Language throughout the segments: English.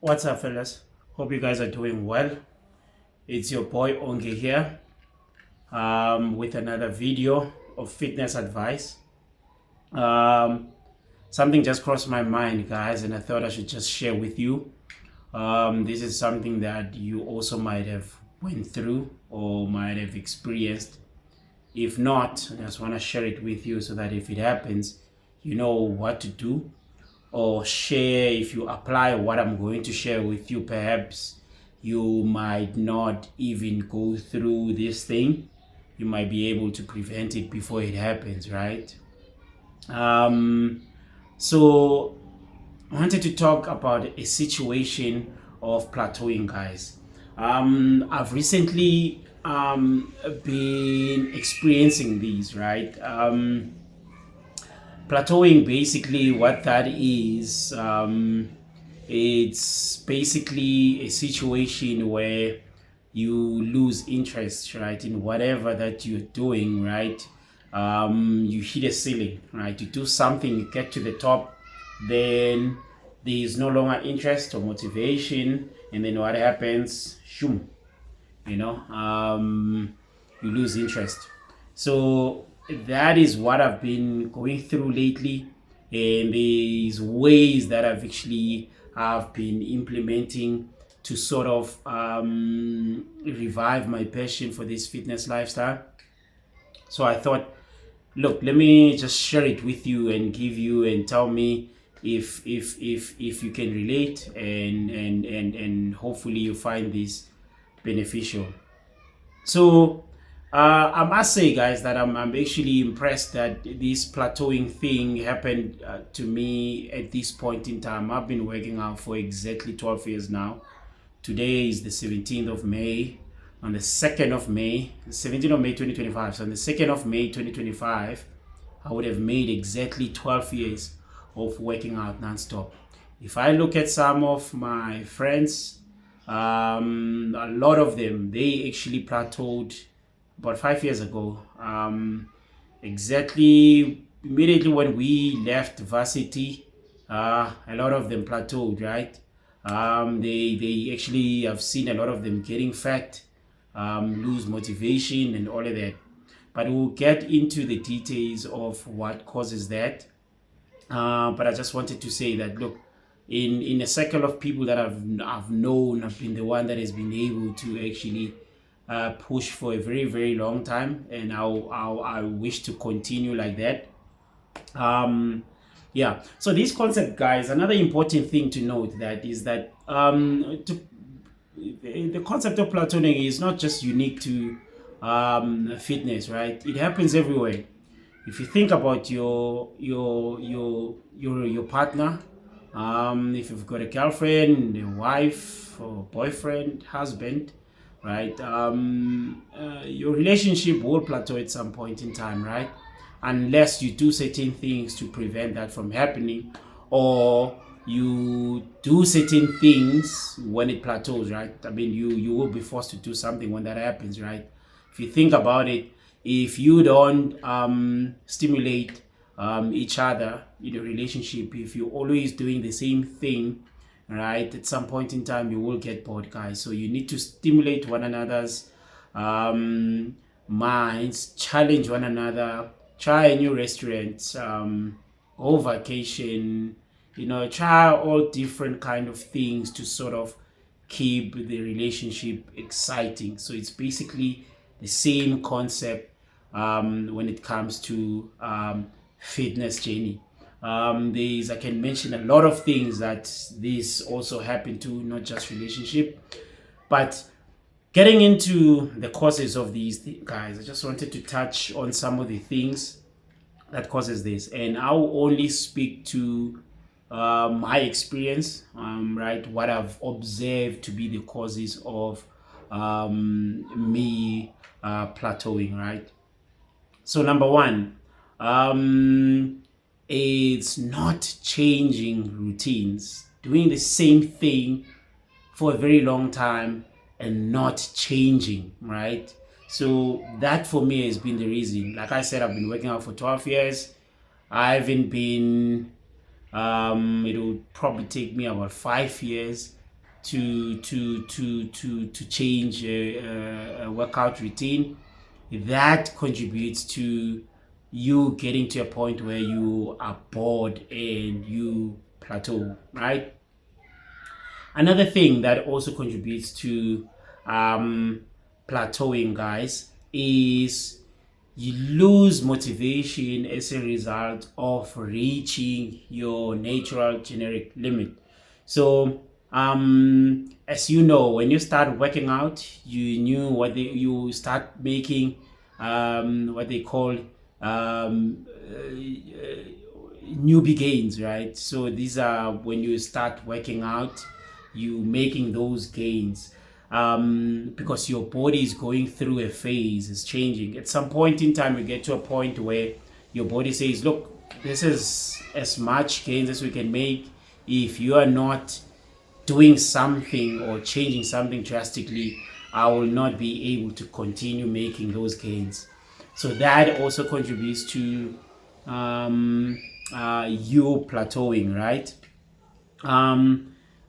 What's up, fellas? Hope you guys are doing well. It's your boy Onge here with another video of fitness advice. Um, Something just crossed my mind, guys, and I thought I should just share with you. This is something that you also might have went through or might have experienced. If not, I just want to share it with you so that if it happens, you know what to do or share. If you apply what I'm going to share with you, perhaps you might not even go through this thing. You might be able to prevent it before it happens, right? Um, so I wanted to talk about a situation of plateauing, guys. I've recently been experiencing these, right? Plateauing, basically what that is, it's basically a situation where you lose interest, right, in whatever that you're doing, right? You hit a ceiling, right? You do something, you get to the top, then there is no longer interest or motivation, and then what happens? Shoom, you know, you lose interest. So that is what I've been going through lately, and these ways that I've been implementing to sort of revive my passion for this fitness lifestyle. So I thought, look, let me just share it with you and give you and tell me if you can relate, and hopefully you find this beneficial. So I must say, guys, that I'm actually impressed that this plateauing thing happened to me at this point in time. I've been working out for exactly 12 years now. Today is the 17th of May. On the 2nd of May, the 17th of May 2025. So on the 2nd of May 2025, I would have made exactly 12 years of working out nonstop. If I look at some of my friends, a lot of them, they actually plateaued about 5 years ago. Exactly immediately when we left varsity, a lot of them plateaued, right? They actually, I've seen a lot of them getting fat, lose motivation and all of that. But we'll get into the details of what causes that. But I just wanted to say that, look, in a circle of people that I've known, I've been the one that has been able to actually push for a very, very long time, and I wish to continue like that. Yeah. So this concept, guys, another important thing to note that is that the concept of platooning is not just unique to fitness, right? It happens everywhere. If you think about your partner, if you've got a girlfriend, a wife, or boyfriend, husband, right? Your relationship will plateau at some point in time, right? Unless you do certain things to prevent that from happening, or you do certain things when it plateaus, right? I mean, you will be forced to do something when that happens, right? If you think about it, if you don't stimulate each other in a relationship, if you're always doing the same thing, right, at some point in time you will get bored, guys. So you need to stimulate one another's minds, challenge one another, try a new restaurant, go vacation, try all different kind of things to sort of keep the relationship exciting. So it's basically the same concept when it comes to fitness journey. I can mention a lot of things that this also happen to, not just relationship, but getting into the causes of these guys, I just wanted to touch on some of the things that causes this, and I'll only speak to my experience, right? What I've observed to be the causes of me plateauing, right? So number one, it's not changing routines, doing the same thing for a very long time and not changing, right? So that for me has been the reason. Like I said, I've been working out for 12 years. I haven't been, it will probably take me about 5 years to change a workout routine, that contributes to you getting to a point where you are bored and you plateau, right? Another thing that also contributes to plateauing, guys, is you lose motivation as a result of reaching your natural generic limit. So, as you know, when you start working out, you start making what they call newbie gains, right? So these are when you start working out, you making those gains because your body is going through a phase, it's changing. At some point in time, you get to a point where your body says, look, this is as much gains as we can make. If you are not doing something or changing something drastically, I will not be able to continue making those gains. So that also contributes to you plateauing, right?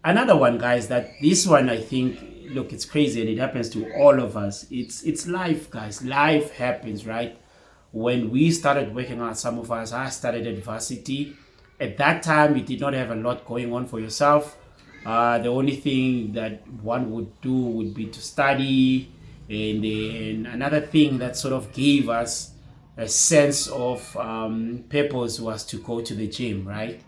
Another one, guys, that this one I think, look, it's crazy and it happens to all of us. It's life, guys. Life happens, right? When we started working out, some of us, I started at varsity. At that time, you did not have a lot going on for yourself. The only thing that one would do would be to study. And then another thing that sort of gave us a sense of purpose was to go to the gym, right?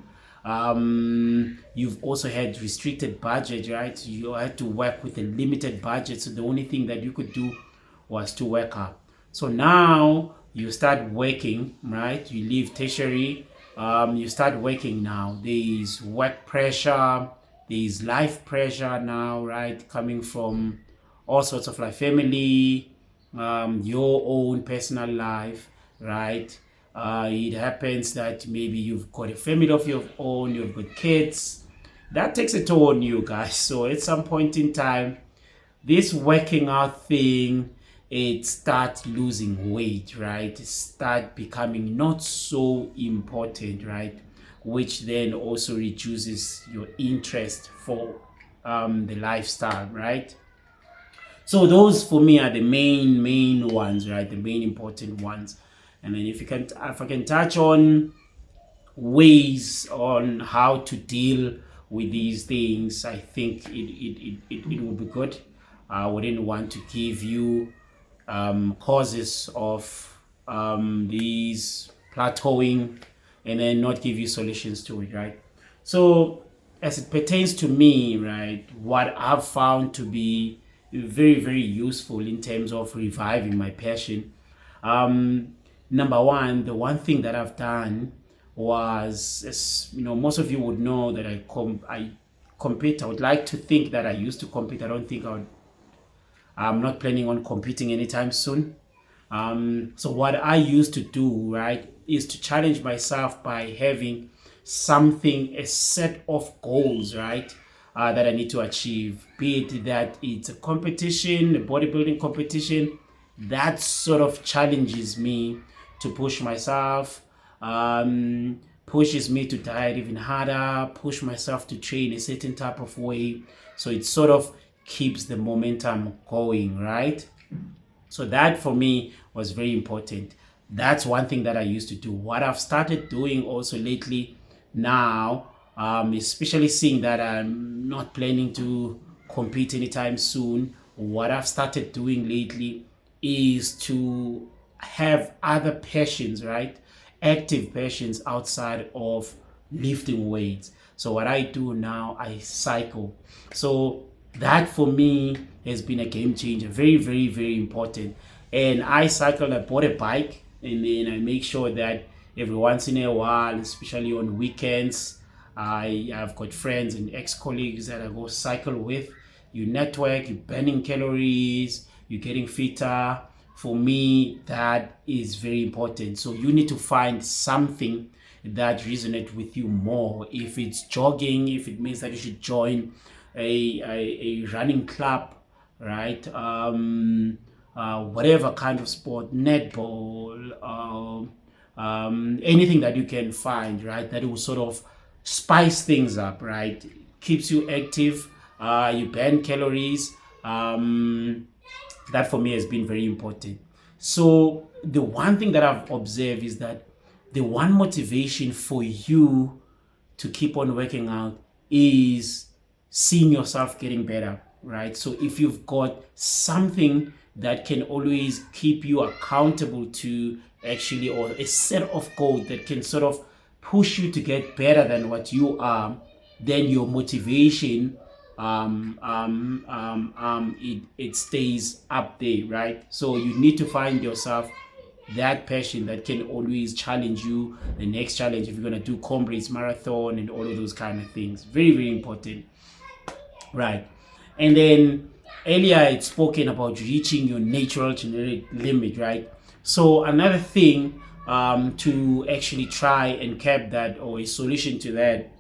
You've also had restricted budget, right? You had to work with a limited budget. So the only thing that you could do was to work out. So now you start working, right? You leave tertiary, you start working now. There is work pressure, there is life pressure now, right? Coming from all sorts of like family, your own personal life, right? It happens that maybe you've got a family of your own, you've got kids. That takes a toll on you, guys. So at some point in time, this working out thing, it starts losing weight, right? It start becoming not so important, right? Which then also reduces your interest for the lifestyle, right? So those for me are the main ones, right? The main important ones. And then if I can touch on ways on how to deal with these things, I think it will be good. I wouldn't want to give you causes of these plateauing and then not give you solutions to it, right? So as it pertains to me, right, what I've found to be very useful in terms of reviving my passion, number one, the one thing that I've done was, as you know, most of you would know that I compete. I would like to think that I used to compete. I don't think I'm not planning on competing anytime soon. So what I used to do, right, is to challenge myself by having something, a set of goals, right, that I need to achieve. Be it that it's a competition, a bodybuilding competition, that sort of challenges me to push myself, pushes me to diet even harder, push myself to train a certain type of way. So it sort of keeps the momentum going, right? So that for me was very important. That's one thing that I used to do. What I've started doing also lately now, especially seeing that I'm not planning to compete anytime soon, what I've started doing lately is to have other passions, right? Active passions outside of lifting weights. So what I do now, I cycle. So that for me has been a game changer. Very important. And I cycle, I bought a bike, and then I make sure that every once in a while, especially on weekends, I've got friends and ex-colleagues that I go cycle with. You network, you're burning calories, you're getting fitter. For me, that is very important. So you need to find something that resonates with you more. If it's jogging, if it means that you should join a running club, right? Whatever kind of sport, netball, anything that you can find, right? That will sort of spice things up, right? Keeps you active, you burn calories. That for me has been very important. So the one thing that I've observed is that the one motivation for you to keep on working out is seeing yourself getting better, right? So if you've got something that can always keep you accountable to actually, or a set of goals that can sort of push you to get better than what you are, then your motivation it stays up there, right? So you need to find yourself that passion that can always challenge you. The next challenge, if you're going to do comrades marathon and all of those kind of things, very very important, right? And then earlier I had spoken about reaching your natural genetic limit, right? So another thing to actually try and cap that, or a solution to that,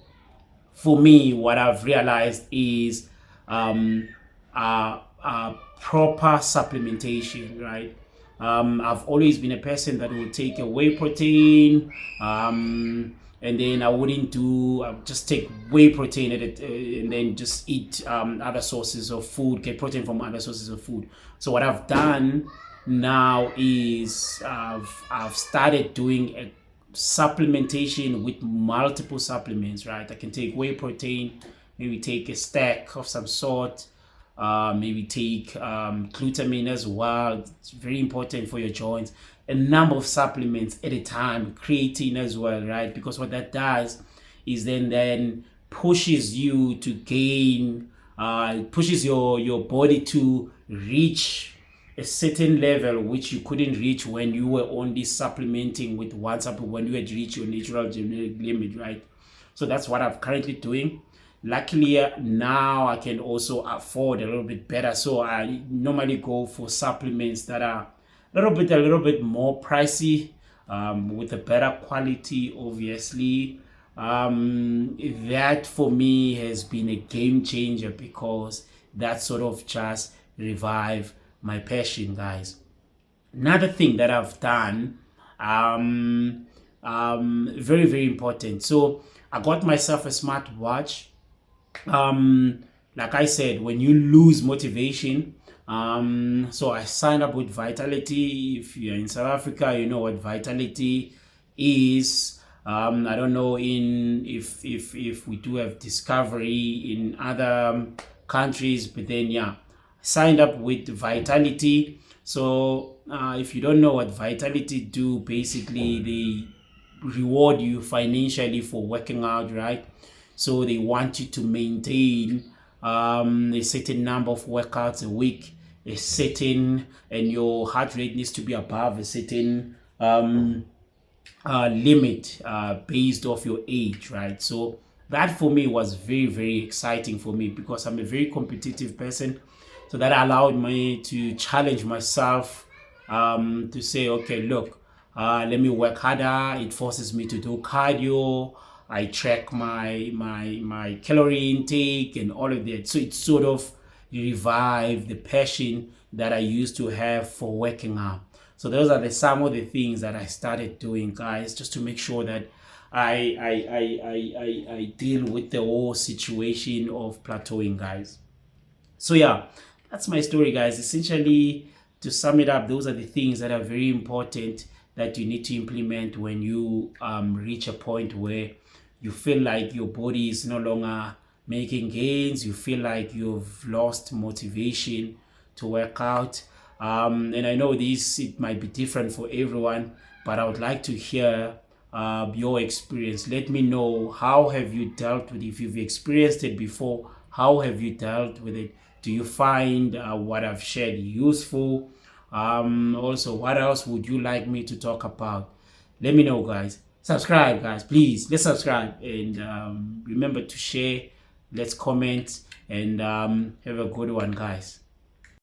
for me, what I've realized is um, proper supplementation, right? I've always been a person that will take a whey protein, and then I wouldn't do, I would just take whey protein and then just eat other sources of food, get protein from other sources of food. So what I've done now is I've started doing a supplementation with multiple supplements, right? I can take whey protein, maybe take a stack of some sort, maybe take glutamine as well. It's very important for your joints. A number of supplements at a time, creatine as well, right? Because what that does is then pushes you to gain, pushes your body to reach a certain level which you couldn't reach when you were only supplementing with one supplement, when you had reached your natural genetic limit, right? So that's what I'm currently doing. Luckily, now I can also afford a little bit better. So I normally go for supplements that are a little bit more pricey, with a better quality, obviously. That for me has been a game changer, because that sort of just revive my passion, guys. Another thing that I've done, very very important. So I got myself a smartwatch. Like I said, when you lose motivation, so I signed up with Vitality. If you're in South Africa, you know what Vitality is. I don't know in if we do have Discovery in other countries, but then yeah, signed up with Vitality. So if you don't know what Vitality do, basically they reward you financially for working out, right? So they want you to maintain a certain number of workouts a week, a certain, and your heart rate needs to be above a certain limit, based off your age, right? So that for me was very very exciting for me, because I'm a very competitive person. So that allowed me to challenge myself, to say, okay, look, let me work harder. It forces me to do cardio. I track my calorie intake and all of that. So it sort of revived the passion that I used to have for working out. So those are some of the things that I started doing, guys, just to make sure that I deal with the whole situation of plateauing, guys. So yeah, that's my story, guys. Essentially, to sum it up, those are the things that are very important that you need to implement when you reach a point where you feel like your body is no longer making gains. You feel like you've lost motivation to work out. And I know it might be different for everyone, but I would like to hear your experience. Let me know, how have you dealt with it? If you've experienced it before, how have you dealt with it? Do you find what I've shared useful? Also, what else would you like me to talk about? Let me know, guys. Subscribe, guys, please. Let's subscribe, and remember to share. Let's comment, and have a good one, guys.